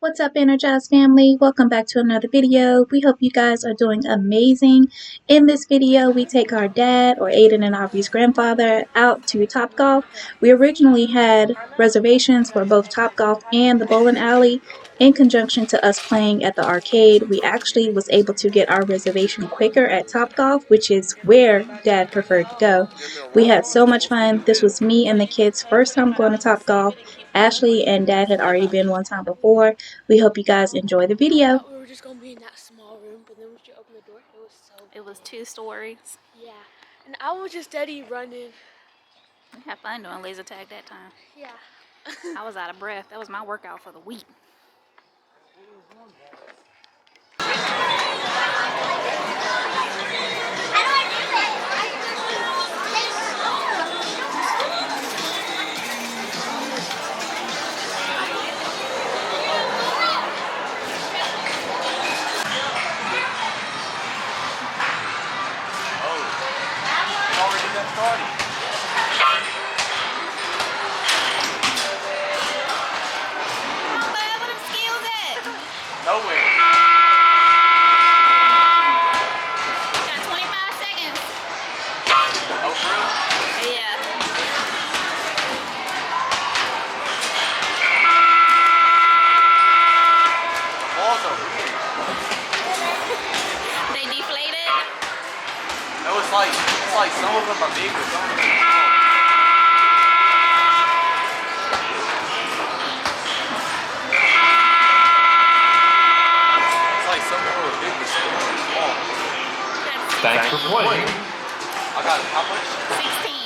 What's up, Energize family? Welcome back to another video. We hope you guys are doing amazing. In this video, we take our dad, or Aiden and Aubrey's grandfather, out to Topgolf. We originally had reservations for both Topgolf and the bowling alley. In conjunction to us playing at the arcade, we actually was able to get our reservation quicker at Topgolf, which is where Dad preferred to go. We had so much fun. This was me and the kids' first time going to Topgolf. Ashley and Dad had already been one time before. We hope you guys enjoy the video. I thought we were just gonna be in that small room, but then when she opened the door, it was so cool. It was 2 stories. Yeah, and I was just steady running. We had fun doing laser tag that time. Yeah. I was out of breath. That was my workout for the week. Nowhere. Got 25 seconds. Oh, really? Yeah. The balls are weird. They deflated. No, it's like some of them are big, but some of them are small. It's like some of them are big, but some of them are small. Thanks for playing. I got how much? 16.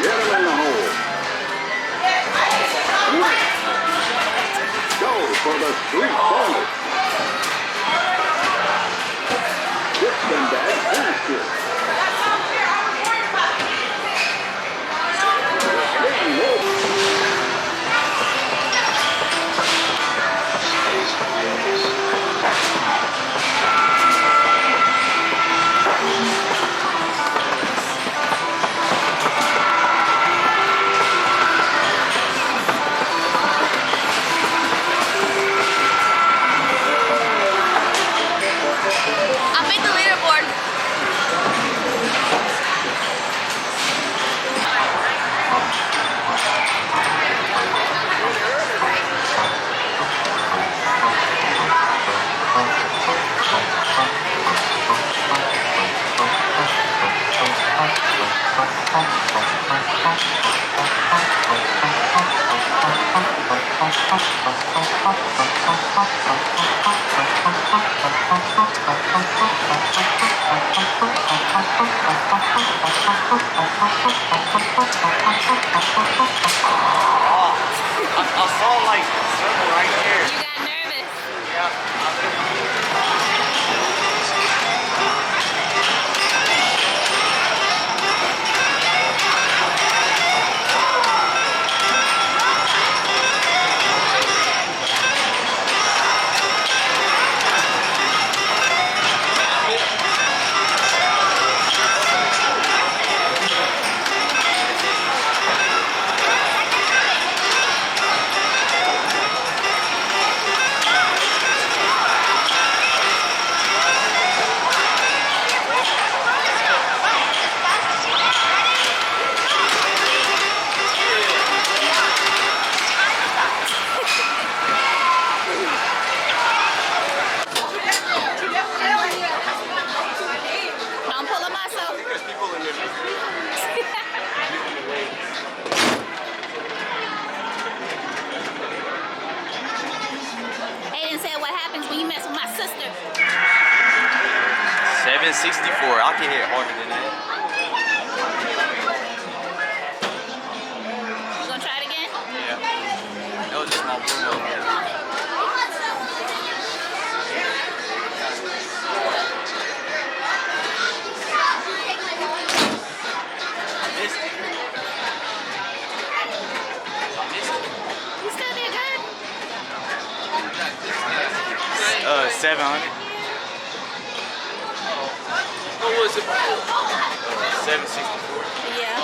Get him in the hole. Go for the sweet bonus. Chips and bag basket. I made the leaderboard. I saw like a circle right here. You got nervous. Yeah. Don't pull a muscle. There's people in there. Aiden said what happens when you mess with my sister. 764. I can hit harder than that. You gonna try it again? Yeah. That was a small blue. You still did good. 700. What was it? 764. Yeah.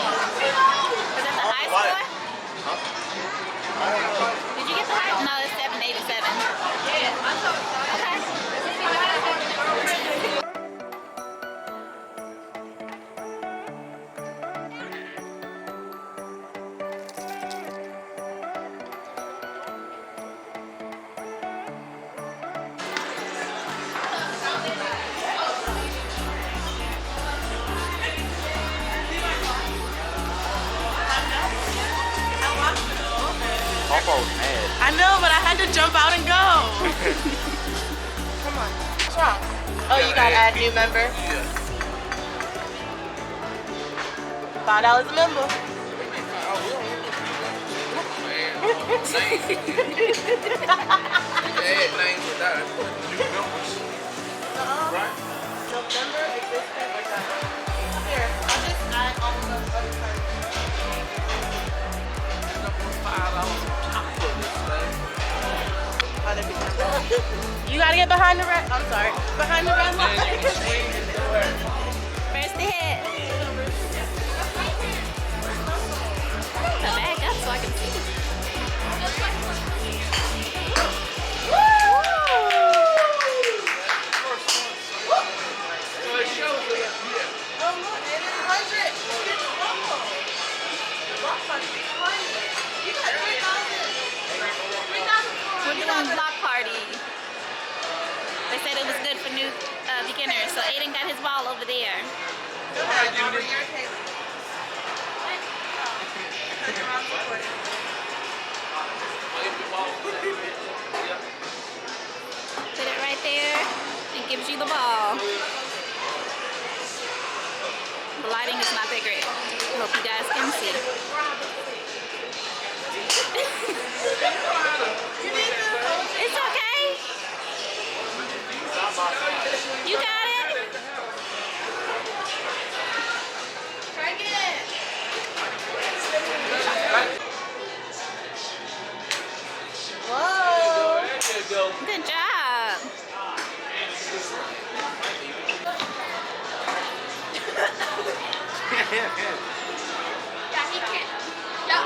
Is that the high What? score? Did you get the high? No, it's 787. Okay. Papa was mad. I know, but I had to jump out and go. Come on. What's wrong? Oh, you got to add new member? Yeah. $5 a member. Right? November existed or that? Here, I'll just add all of those other cards. Other big numbers. You gotta get behind the red. I'm sorry. Behind the red line. First to hit. Back up so I can see. We're doing block party. They said it was good for new beginners, so Aiden got his ball over there. Put it right there and gives you the ball. The lighting is not that great. I hope you guys can see. It's okay. You got it. Try again. Whoa. Good job. Yeah, he can. Yeah.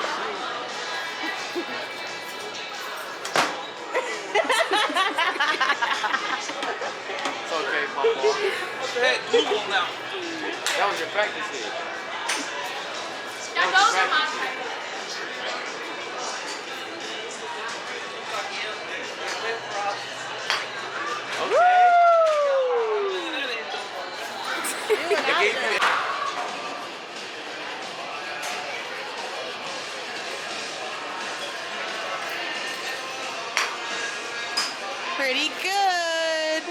It's okay, Papa. What the heck? Glue on now. That was your practice hit. Yeah, those are my cards. Pretty good.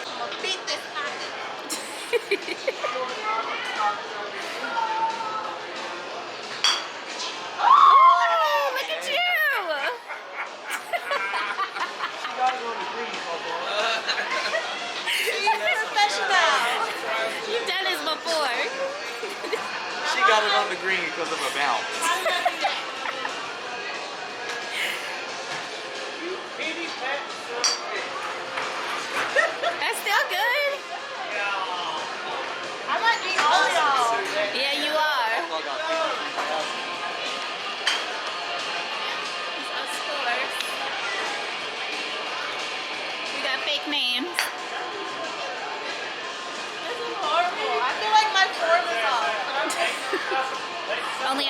I'm gonna beat this Oh, look at you. professional. You've done this before. She got it on the green because of a bounce. That's still good. I might beat all y'all. Yeah, you are. It's us scores. We got fake names. This is horrible. I feel like my form is off. Only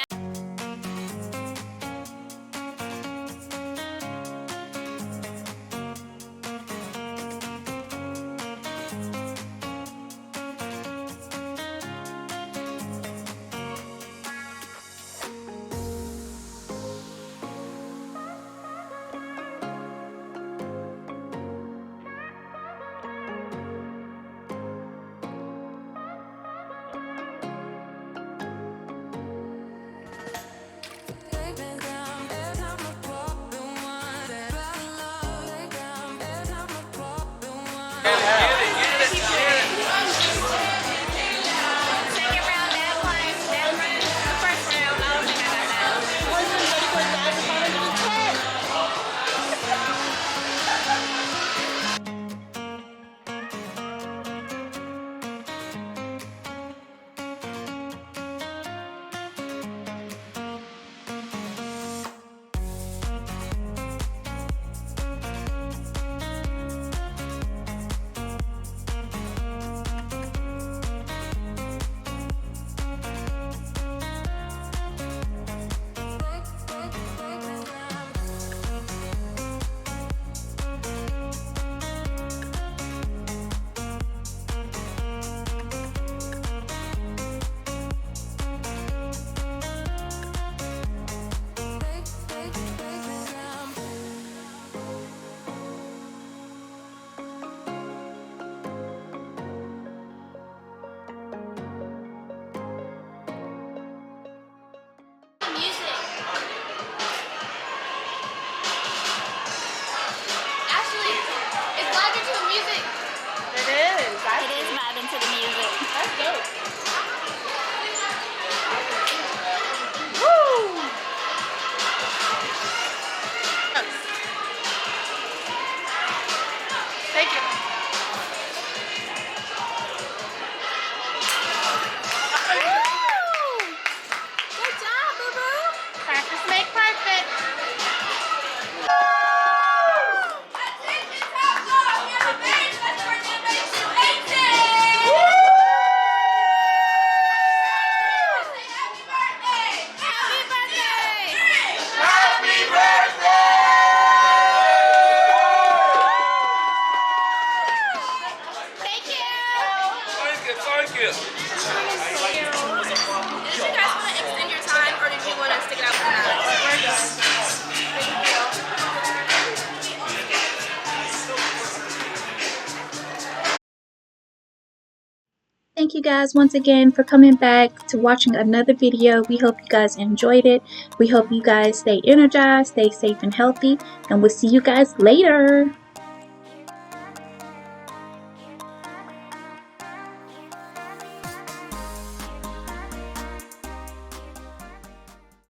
It is vibing to the music. That's dope. Thank you. Good job, boo-boo. Practice make perfect. Happy birthday! Thank you. Thank you. Did you guys want to extend your time or did you want to stick it out for now? We're done. Thank you. Thank you guys once again for coming back to watching another video. We hope you guys enjoyed it. We hope you guys stay energized, stay safe and healthy, and we'll see you guys later.